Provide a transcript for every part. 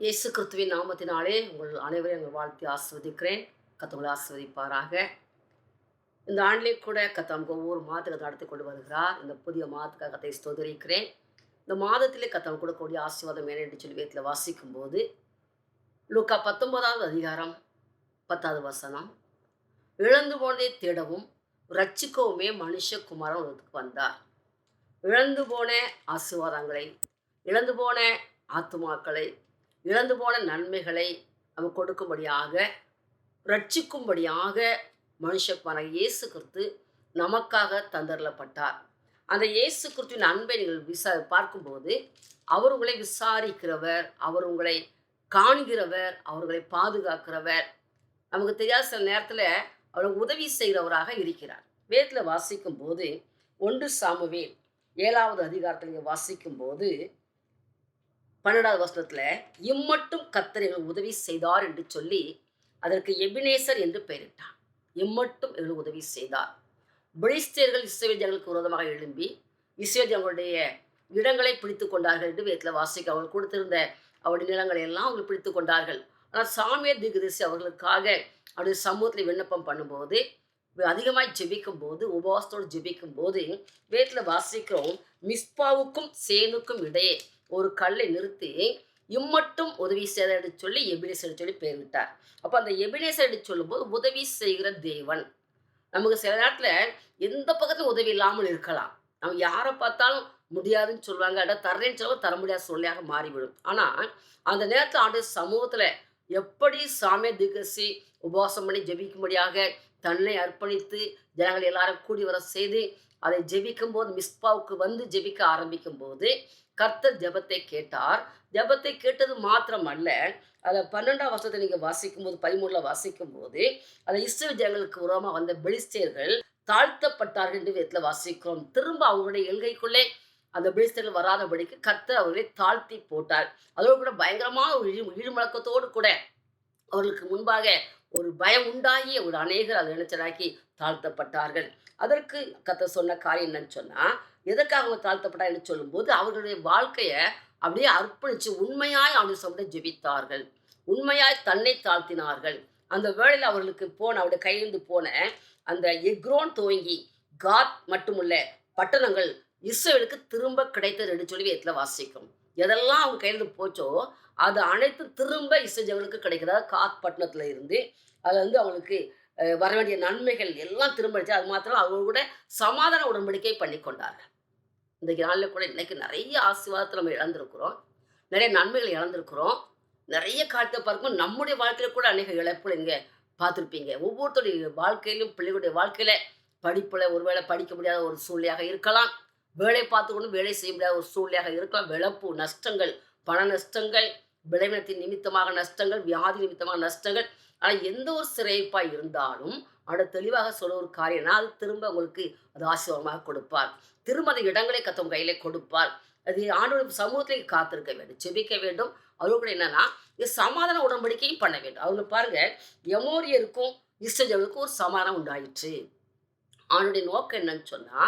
இயேசு கிறிஸ்துவின் நாமத்தினாலே உங்கள் அனைவரையும் எங்கள் வாழ்த்தி ஆஸ்வதிக்கிறேன். கர்த்தர் உங்களை ஆசீர்வதிப்பாராக. இந்த ஆண்டிலே கூட கர்த்தர் நமக்கு ஒவ்வொரு மாதத்துக்கு நடத்தி கொண்டு வருகிறார். இந்த புதிய மாதத்துக்காக கர்த்தரை ஸ்தோத்திரிக்கிறேன். இந்த மாதத்திலே கர்த்தர் நமக்கு கொடுக்கக்கூடிய ஆசீர்வாதம் என்ன என்று சொல்லி வேதத்தில் வாசிக்கும்போது, லூக்கா 19வது அதிகாரம் 10வது வசனம். இழந்து போனதை தேடவும் ரட்சிக்கவுமே மனுஷகுமாரன் உலகத்துக்கு வந்தார். இழந்து போன ஆசீர்வாதங்களை, இழந்து போன ஆத்துமாக்களை, இழந்து போன நன்மைகளை நமக்கு கொடுக்கும்படியாக, ரட்சிக்கும்படியாக மனுஷகுமாரன் இயேசு கிறிஸ்து நமக்காக தந்தரப்பட்டார். அந்த இயேசு கிறிஸ்துவின் அன்பை நீங்கள் பார்க்கும்போது, அவர் உங்களை விசாரிக்கிறவர், அவர் உங்களை காண்கிறவர், அவர்களை பாதுகாக்கிறவர். நமக்கு தெரியாத சில நேரத்தில் அவருக்கு உதவி செய்கிறவராக இருக்கிறார். வேதத்தில் வாசிக்கும்போது 1 சாமுவேல் 7வது அதிகாரத்தில் நீங்கள் வாசிக்கும்போது 12வது வசனத்தில், இம்மட்டும் கர்த்தர் எங்களுக்கு உதவி செய்தார் என்று சொல்லி அதற்கு எபினேசர் என்று பெயரிட்டார். இம்மட்டும் எங்களுக்கு உதவி செய்தார். பெலிஸ்தியர்கள் இஸ்ரவேல் ஜனங்களுக்கு விரோதமாக எழும்பி இஸ்ரவேல் ஜனங்களுடைய இடங்களை பிடித்து கொண்டார்கள் என்று வேதத்தில் வாசிக்க அவர்கள் கொடுத்திருந்த அவருடைய நிலங்களை எல்லாம் அவர்கள் பிடித்து கொண்டார்கள். ஆனால் சாமுவேல் தீர்க்கதரிசி அவர்களுக்காக அவருடைய சமூகத்தில் விண்ணப்பம் பண்ணும்போது, அதிகமாய் ஜெபிக்கும் போது, உபவாசத்தோடு ஜெபிக்கும் போது வேதத்தில் வாசிக்கிறோம், மிஸ்பாவுக்கும் சேனுக்கும் இடையே ஒரு கல்லை நிறுத்தி இம்மட்டும் உதவி செய்தார் என்று சொல்லி எபினேசர் சொல்லி பெயரிட்டார். அப்போ அந்த எபினேசர் என்று சொல்லும்போது உதவி செய்கிற தேவன். நமக்கு சில நேரத்தில் எந்த பக்கத்தில் உதவி இல்லாமல் இருக்கலாம். நம்ம யாரை பார்த்தாலும் முடியாதுன்னு சொல்லுவாங்க, அட தர்றேன்னு சொல்லுவாங்க, தர முடியாத சொல்லியாக மாறிவிடும். ஆனால் அந்த நேரத்தில் ஆண்டு சமூகத்தில் எப்படி சாமியை தீர்க்கதரிசி உபவாசம் பண்ணி ஜெபிக்கும்படியாக தன்னை அர்ப்பணித்து ஜனங்கள் எல்லாரும் கூடி வர செய்து அதை ஜெபிக்கும் போது, மிஸ்பாவுக்கு வந்து ஜெபிக்க ஆரம்பிக்கும் போது கர்த்தர் ஜெபத்தை கேட்டார். ஜெபத்தை கேட்டது மாத்திரம் அல்ல, அதில் 12ஆம் வசனத்தை நீங்கள் வாசிக்கும்போது, 13ல் வாசிக்கும்போது, அதை இஸ்ரவேல் ஜனங்களுக்கு உரமாக வந்த பெலிஸ்தியர்கள் தாழ்த்தப்பட்டார்கள் என்று வேதத்தில் வாசிக்கிறோம். திரும்ப அவங்களுடைய எல்கைக்குள்ளே அந்த பெலிஸ்தியர்கள் வராதபடிக்கு கர்த்தர் அவர்களை தாழ்த்தி போட்டார். அதோடு கூட பயங்கரமான ஒரு இழிமுழக்கத்தோடு கூட அவர்களுக்கு முன்பாக ஒரு பயம் உண்டாகி ஒரு அநேகர் அதை நினைச்சதாக்கி தாழ்த்தப்பட்டார்கள். அதற்கு கர்த்தர் சொன்ன காரியம் என்னன்னு சொன்னால், எதற்காக அவங்க தாழ்த்தப்பட்டார் என்று சொல்லும்போது, அவர்களுடைய வாழ்க்கையை அப்படியே அர்ப்பணித்து உண்மையாய் அவருடைய சமூகத்தை ஜெபித்தார்கள், உண்மையாய் தன்னை தாழ்த்தினார்கள். அந்த வேளையில் அவர்களுக்கு அவருடைய கையிலிருந்து போன அந்த எக்ரோன் துவங்கி காத் மட்டுமுள்ள பட்டணங்கள் இஸ்ரவேலுக்கு திரும்ப கிடைத்தது என்று சொல்லி வேதத்தில் வாசிக்கும். எதெல்லாம் அவங்க கையிலிருந்து போச்சோ அது அனைத்தும் திரும்ப இஸ்ரவேலுக்கு கிடைக்கிறது. காத் பட்டணத்தில் இருந்து அதில் அவங்களுக்கு வர வேண்டிய நன்மைகள் எல்லாம் திரும்பிடுச்சு. அது மாத்திரம் அவங்க கூட சமாதான உடன்படிக்கை பண்ணி கொண்டார்கள். இன்றைக்கு நாளில் கூட இன்னைக்கு நிறைய ஆசீர்வாதத்தை நம்ம இழந்திருக்கிறோம், நிறைய நன்மைகளை இழந்திருக்கிறோம். நிறைய காலத்தை பார்க்கும்போது நம்முடைய வாழ்க்கையில் கூட அநேக இழப்புகள் இங்கே பார்த்துருப்பீங்க. ஒவ்வொருத்தருடைய வாழ்க்கையிலும், பிள்ளைகளுடைய வாழ்க்கையில் படிப்பில் ஒருவேளை படிக்க முடியாத ஒரு சூழ்நிலையாக இருக்கலாம், வேலை பார்த்துக்கொண்டு வேலை செய்ய முடியாத ஒரு சூழ்நிலையாக இருக்கலாம். இழப்பு, நஷ்டங்கள், பண நஷ்டங்கள், விளைவினத்தின் நிமித்தமாக நஷ்டங்கள், வியாதி நிமித்தமாக நஷ்டங்கள். ஆனால் எந்த ஒரு சிறைப்பாய் இருந்தாலும் அவட தெளிவாக சொல்ல ஒரு காரியம்னா, அது திரும்ப உங்களுக்கு அது ஆசீர்வாதமாக கொடுப்பார். திரும்ப அந்த இடங்களை கத்தவங்க கையிலே கொடுப்பார். அது ஆண்டவருடைய சமூகத்திலே காத்திருக்க வேண்டும், செபிக்க வேண்டும். அதோடு கூட என்னன்னா, சமாதான உடன்படிக்கையும் பண்ண வேண்டும். அவங்க பாருங்க, எமோரியருக்கும் இஸ்ரவேலுக்கும் ஒரு சமாதானம் உண்டாயிற்று. அவனுடைய நோக்கம் என்னன்னு சொன்னா,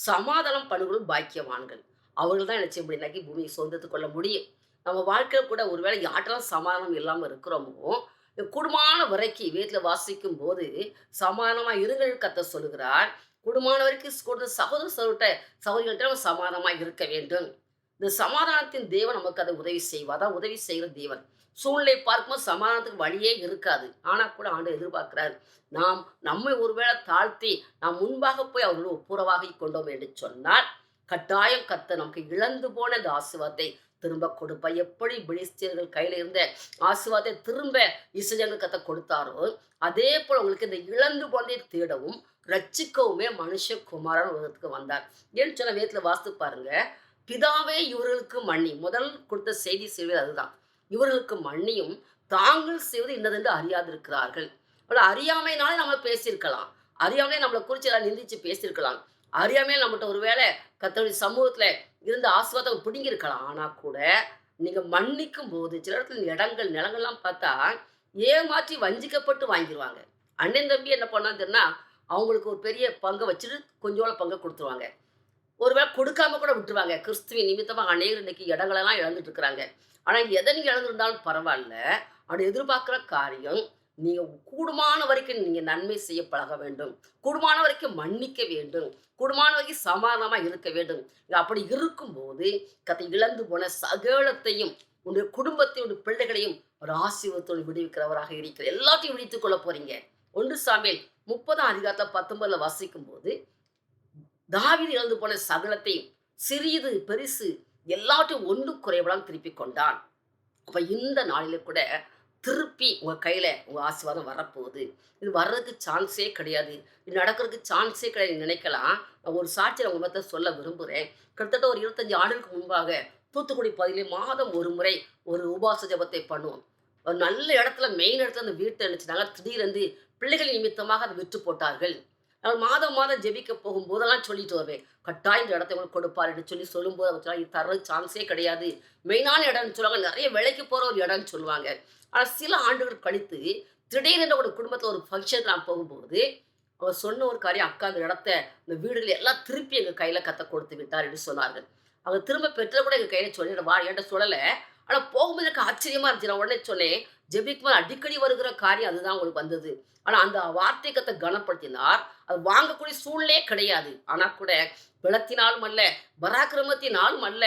சமாதானம் பண்ணுகளும் பாக்கியவான்கள். அவர்கள் தான் என்ன செய்ய முடியும்னாக்கி பூமியை சொந்தத்து கொள்ள முடியும். நம்ம வாழ்க்கையில் கூட ஒருவேளை யாற்றெல்லாம் சமாதானம் இல்லாமல் இருக்கிறோமோ, குடும்பமான வரைக்கும் வீட்டில் வாசிக்கும் போது சமாதானமாக இருங்கள் கர்த்தர் சொல்லுகிறார். குடும்பமான வரைக்கும் கொடுத்த சகோதரிகள்கிட்ட நம்ம சமாதானமாக இருக்க வேண்டும். இந்த சமாதானத்தின் தேவன் நமக்கு அதை உதவி செய்வார். அதான் உதவி செய்கிற தேவன். சூழ்நிலை பார்க்கும்போது சமாதானத்துக்கு வழியே இருக்காது. ஆனால் கூட ஆண்டு எதிர்பார்க்கிறார், நாம் நம்மை ஒருவேளை தாழ்த்தி நாம் முன்பாக போய் அவர்களோடு ஒப்புரவாகி கொண்டோம் என்று சொன்னால், கட்டாயம் கர்த்தர் நமக்கு இழந்து போன இந்த ஆசீர்வாதத்தை திரும்ப கொடுப்பார். எப்படி பெலிஸ்தியர்கள் கையில் இருந்த ஆசீர்வாதத்தை திரும்ப இஸ்ரவேலுக்கு கர்த்தர் கொடுத்தாரோ, அதே போல் உங்களுக்கு இந்த இழந்து போனதை தேடவும் ரட்சிக்கவுமே மனுஷகுமாரன் உலகத்துக்கு வந்தார். ஏன்னு சொன்ன வேதத்தில் வாசித்து பாருங்க, பிதாவே இவர்களுக்கு மன்னி, முதல் கொடுத்த செய்தி செய்வது அதுதான். இவர்களுக்கு மன்னியும் தாங்கள் செய்வது இன்னதென்று அறியாதிருக்கிறார்கள். அறியாமைனாலே நம்ம பேசியிருக்கலாம், அறியாமையே நம்மளை குறித்து எல்லாம் நிந்திச்சு பேசியிருக்கலாம், அறியாமையில் நம்மகிட்ட ஒரு வேளை கர்த்தருடைய சமூகத்தில் இருந்த ஆசீர்வாதத்தை பிடுங்கியிருக்கலாம். ஆனால் கூட நீங்கள் மன்னிக்கும் போது சில இடத்துல இடங்கள் நிலங்கள்லாம் பார்த்தா ஏமாற்றி வஞ்சிக்கப்பட்டு வாங்கிடுவாங்க. அண்ணன் தம்பி என்ன பண்ணான்னு தெரியுமா, அவங்களுக்கு ஒரு பெரிய பங்கை வச்சுட்டு கொஞ்சோட பங்கை கொடுத்துருவாங்க. ஒருவேளை கொடுக்காம கூட விட்டுருவாங்க. கிறிஸ்துவின் நிமித்தமாக அநேகர் இன்னைக்கு இடங்களெல்லாம் இழந்துட்டு இருக்கிறாங்க. ஆனால் எதை நீங்கள் இழந்திருந்தாலும் பரவாயில்ல, அப்படி எதிர்பார்க்குற காரியம் நீங்கள் கூடுமான வரைக்கும் நீங்கள் நன்மை செய்ய பழக வேண்டும். கூடுமான வரைக்கும் மன்னிக்க வேண்டும். கூடுமான வரைக்கும் சமாதானமாக இருக்க வேண்டும். அப்படி இருக்கும்போது இழந்து போன சகலத்தையும் உன்னுடைய குடும்பத்தையும் உன்னுடைய பிள்ளைகளையும் ஒரு ஆசீர்வாதத்தோடு விடுவிக்கிறவராக இருக்கிற எல்லாத்தையும் விடுவித்துக் கொள்ள போறீங்க. 1 சாமுவேல் 30ஆம் அதிகாரத்தை 19 வாசிக்கும் போது தாவீது இழந்து போன சகலத்தையும் சிறியது பெரிசு எல்லாத்தையும் ஒன்றும் குறைவிடாமல் திருப்பி கொண்டான். அப்ப இந்த நாளில கூட திருப்பி உங்க கையில உங்க ஆசீர்வாதம் வரப்போகுது. இது வர்றதுக்கு சான்ஸே கிடையாது. இது நடக்கிறதுக்கு சான்ஸே கிடையாது நினைக்கலாம். நான் ஒரு சாட்சியை உங்க மத்த சொல்ல விரும்புகிறேன். கிட்டத்தட்ட ஒரு 25 ஆண்டுகளுக்கு முன்பாக தூத்துக்குடி பகுதியிலே மாதம் ஒரு முறை ஒரு உபவாச ஜெபத்தை பண்ணுவோம். ஒரு நல்ல இடத்துல மெயின் இடத்துல அந்த வீட்டை நினைச்சிட்டாங்க. திடீரென்று பிள்ளைகள் நிமித்தமாக அதை விற்று போட்டார்கள். நான் மாதம் மாதம் ஜெபிக்க போகும்போதெல்லாம் சொல்லிட்டு வருவேன். கட்டாயம் இந்த இடத்தை உங்களுக்கு கொடுப்பார் என்று சொல்லும்போது அவங்க சொல்லுவாங்க, இது தர்றது சான்ஸே கிடையாது. மெயினான இடம்னு சொல்லுவாங்க. நிறைய விலைக்கு போகிற ஒரு இடம்னு சொல்லுவாங்க. ஆனால் சில ஆண்டுகள் கழித்து திடீரென்று ஒரு குடும்பத்தில் ஒரு ஃபங்க்ஷன் நான் போகும்போது அவர் சொன்ன ஒரு காரியம், அக்கா அந்த இடத்த இந்த வீடுகள் எல்லாம் திருப்பி எங்கள் கையில் கத்த கொடுத்து விட்டார் என்று சொன்னார்கள். அவங்க திரும்ப பெற்ற கூட எங்கள் கையில் சொல்லி வா என்கிட்ட சொல்லலை. ஆனால் போகும்போது எனக்கு ஆச்சரியமா இருந்துச்சு. நான் உடனே சொன்னேன், ஜெபிக்கும்போது அடிக்கடி வருகிற காரியம் அதுதான் உங்களுக்கு வந்தது. ஆனால் அந்த வார்த்தை கத்தை கனப்படுத்தினார். அது வாங்கக்கூடிய சூழ்நிலையே கிடையாது. ஆனால் கூட பலத்தினாலும் அல்ல, பராக்கிரமத்தினாலும் அல்ல,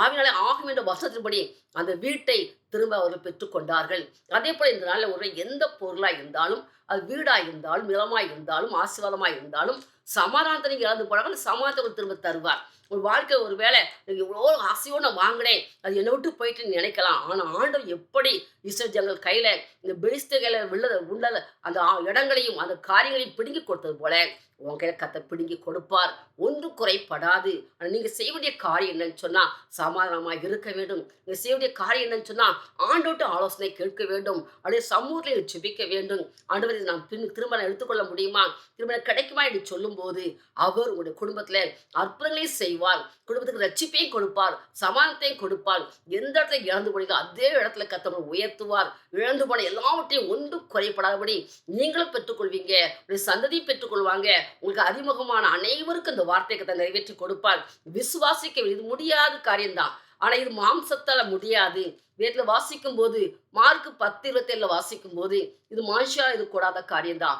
ஆவினாலே ஆகும் என்ற வசனத்தின்படி அந்த வீட்டை திரும்ப அவர்கள் பெற்றுக்கொண்டார்கள். அதே போல இந்த நாளில் ஒரு எந்த பொருளாக இருந்தாலும், அது வீடாக இருந்தாலும், நிலமாய் இருந்தாலும், ஆசீர்வாதமாக இருந்தாலும், சமாதானத்தை நீங்கள் இழந்து போனாலும் சமாதானத்தை திரும்ப தருவார். ஒரு வாழ்க்கை ஒரு வேலை இவ்வளோ ஆசையோடு நான் வாங்கினேன், அது என்னை விட்டு போயிட்டு நினைக்கலாம். ஆனால் ஆண்டவர் எப்படி இஸ்ரவேல் ஜனங்கள் கையில் இந்த பெலிஸ்தர் கையில் உள்ளத அந்த இடங்களையும் அந்த காரியங்களையும் பிடுங்கி கொடுத்தது போல உன் கையில் கத்தை பிடுங்கி கொடுப்பார். ஒன்றும் குறைப்படாது. ஆனால் நீங்கள் செய்ய வேண்டிய காரியம் என்னன்னு சொன்னால் சமாதானமாக இருக்க வேண்டும். நீங்கள் செய்ய வேண்டிய காரியம் என்னன்னு சொன்னால் ஆண்டோட்டு ஆலோசனை கேட்க வேண்டும். அப்படியே சமூகத்தில் ஜெபிக்க வேண்டும். ஆண்டவரை நான் திரும்ப நான் எடுத்துக்கொள்ள முடியுமா, திரும்ப கிடைக்குமா என்று சொல்லும்போது அவர் உங்களுடைய குடும்பத்தில் அற்புதங்களையும் செய்வார். குடும்பத்துக்கு ரட்சிப்பையும் கொடுப்பார், சமாதானத்தையும் கொடுப்பார். எந்த இடத்துல இழந்து போனீங்க அதே இடத்துல கத்தவங்க உயர்த்துவார். இழந்து போன எல்லாவற்றையும் ஒன்றும் குறைப்படாதபடி நீங்களும் பெற்றுக்கொள்வீங்க, உங்களுடைய சந்ததியும் பெற்றுக்கொள்வாங்க. உங்களுக்கு அறிமுகமான அனைவருக்கும் இந்த வார்த்தை கத்தை நிறைவேற்றி கொடுப்பார். விசுவாசிக்க இது முடியாத காரியம்தான். ஆனா இது மாம்சத்தால முடியாது. வேதத்துல வாசிக்கும் போது மார்க் 10:27 வாசிக்கும் போது இது மனுஷால இது கூடாத காரியம்தான்.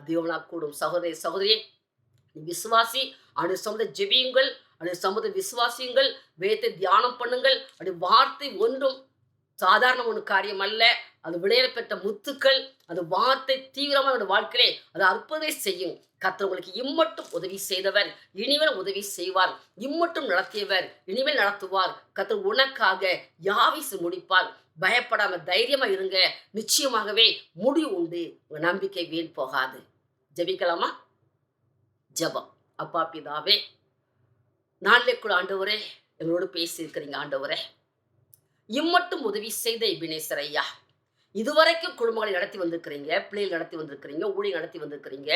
தேவனா கூடும். சகோதரி சகோதரியே, விசுவாசி அவருடைய சொந்த ஜெபியுங்கள், அவருடைய சொந்த விசுவாசியுங்கள், வேதத்தை தியானம் பண்ணுங்கள். அப்படி வார்த்தை ஒன்றும் சாதாரண ஒரு காரியம் அல்ல. அது விளையாட பெற்ற முத்துக்கள். அது வார்த்தை தீவிரமான வாழ்க்கையிலே அது அற்புதத்தை செய்யும். கர்த்தர் உங்களுக்கு இம்மட்டும் உதவி செய்தவர், இனிமேல் உதவி செய்வார். இம்மட்டும் நடத்தியவர், இனிமேல் நடத்துவார். கர்த்தர் உனக்காக யாவையும் முடிப்பார். பயப்படாம தைரியமா இருங்க. நிச்சயமாகவே முடிவு உண்டு. உங்க நம்பிக்கை வீண் போகாது. ஜெபிக்கலாமா? ஜெபம். அப்பா பிதாவே, நாளிலே கூட ஆண்டவரே எங்களோடு பேசியிருக்கிறீங்க. ஆண்டவரே, இம்மட்டும் உதவி செய்த எபினேசர் ஐயா, இதுவரைக்கும் குடும்பங்களை நடத்தி வந்திருக்கிறீங்க, பிள்ளைகள் நடத்தி வந்திருக்கிறீங்க, ஊழியர் நடத்தி வந்திருக்கிறீங்க.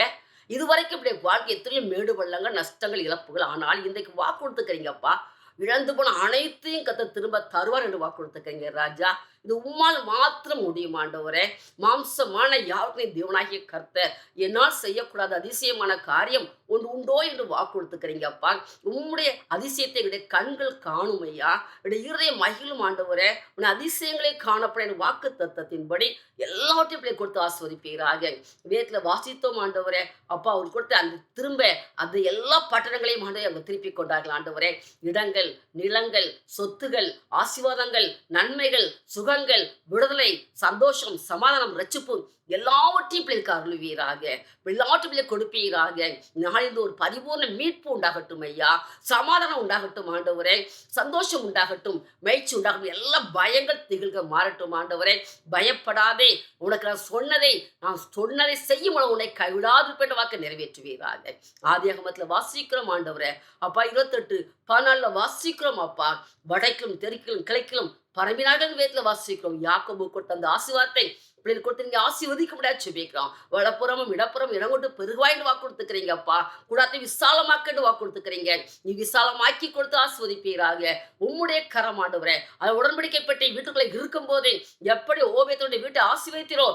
இதுவரைக்கும் இப்படி வாழ்க்கை எத்தனையோ மேடு பள்ளங்கள், நஷ்டங்கள், இழப்புகள். ஆனால் இன்றைக்கு வாக்கு கொடுத்துக்கிறீங்கப்பா, இழந்து போன அனைத்தையும் கர்த்தர் திரும்ப தருவார் என்று வாக்கு கொடுத்துக்கிறீங்க ராஜா. இது உம்மால் மாத்திரம் முடியும் ஆண்டவரே. மாம்சமான யாருக்கும் தேவனாகிய கர்த்தர் என்னால் செய்யக்கூடாத அதிசயமான காரியம் ஒன்று உண்டோ என்று வாக்கு கொடுத்துக்கிறீங்கப்பா. உம்முடைய அதிசயத்தை என்னுடைய கண்கள் காணும் ஐயா, என்னுடைய இருதயம் மகிழும் ஆண்டவரே. உன் அதிசயங்களை காணப்பட என் வாக்கு தத்தத்தின்படி எல்லாவற்றையும் பிள்ளை கொடுத்து ஆஸ்வதிப்பீராக. வேதத்தில் வாசித்தோம் ஆண்டவரே. அப்பா அவர் கொடுத்த அந்த திரும்ப அந்த எல்லா பட்டணங்களையும் ஆண்டவரே அவங்க திருப்பி கொண்டார்கள் ஆண்டவரே. இடங்கள், நிலங்கள், சொத்துகள், ஆசீர்வாதங்கள், நன்மைகள், சுகங்கள், விடுதலை, சந்தோஷம், சமாதானம், ரட்சிப்பு எல்லாவற்றையும் பிள்ளைக்கு அருள்வீராக. எல்லாவற்றையும் பிள்ளை கொடுப்பீராக. நாளிலிருந்து ஒரு பரிபூர்ண மீட்பு உண்டாகட்டும் ஐயா. சமாதானம் உண்டாகட்டும் ஆண்டவரே. சந்தோஷம் உண்டாகட்டும், மகிழ்ச்சி உண்டாகட்டும். எல்லா பயங்கள் திகழ்க மாறட்டும் ஆண்டவரே. பயப்படாதே, உனக்கு நான் சொன்னதை செய்யும் உன்னை கைவிடாது பெற்ற வாக்கு நிறைவேற்றுவீராக. ஆதியாகமத்தில் வாசிக்கிறோம் ஆண்டவரே. அப்பா 28:14 வாசிக்கிறோம் அப்பா. வடக்கிலும் தெற்கிலும் கிழக்கிலும் பரம்பினார்கள் வேதத்தில் வாசிக்கிறோம். யாக்கோபு கொடுத்த அந்த ஆசீர்வாதத்தை பிள்ளைகள் கொடுத்து நீங்க ஆசீர்வதிக்க முடியாது ஜெபிக்கிறோம். வலப்புறமும் இடப்புறம் இடம் கொண்டு பெருகுவாய்ன்னு வாக்கு கொடுத்துக்கிறீங்கப்பா. கூடாரத்தை விசாலமாக்கன்னு வாக்கு கொடுத்துக்கிறீங்க. நீ விசாலமாக்கி கொடுத்து ஆசீர்வதிப்பீராக. உம்முடைய கரம் ஆண்டவரே, அது உடன்படிக்கை பெட்டி வீட்டுக்குள்ள இருக்கும் போதே எப்படி ஓபேத்தோட வீட்டை ஆசீர்வதித்தீரோ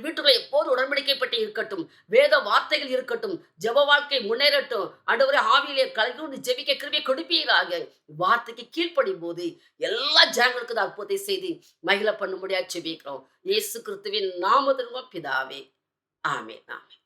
வீட்டுக்குள்ள எப்போது உடன்படிக்கை பெட்டி இருக்கட்டும், வேத வார்த்தைகள் இருக்கட்டும், ஜெப வாழ்க்கை முன்னேறட்டும். ஆண்டவரே, ஆவியிலே கலந்து ஜெபிக்க கிருபை கொடுப்பீராக. வார்த்தைக்கு கீழ்ப்படியும் போது எல்லா ஜனங்களுக்கும் அற்புதத்தை செய்து மகிழ பண்ண முடியாது ஜெபிக்கிறோம். இயேசு கிறிஸ்துவின் நாமத்தின் பிதாவே, ஆமென். ஆமென்.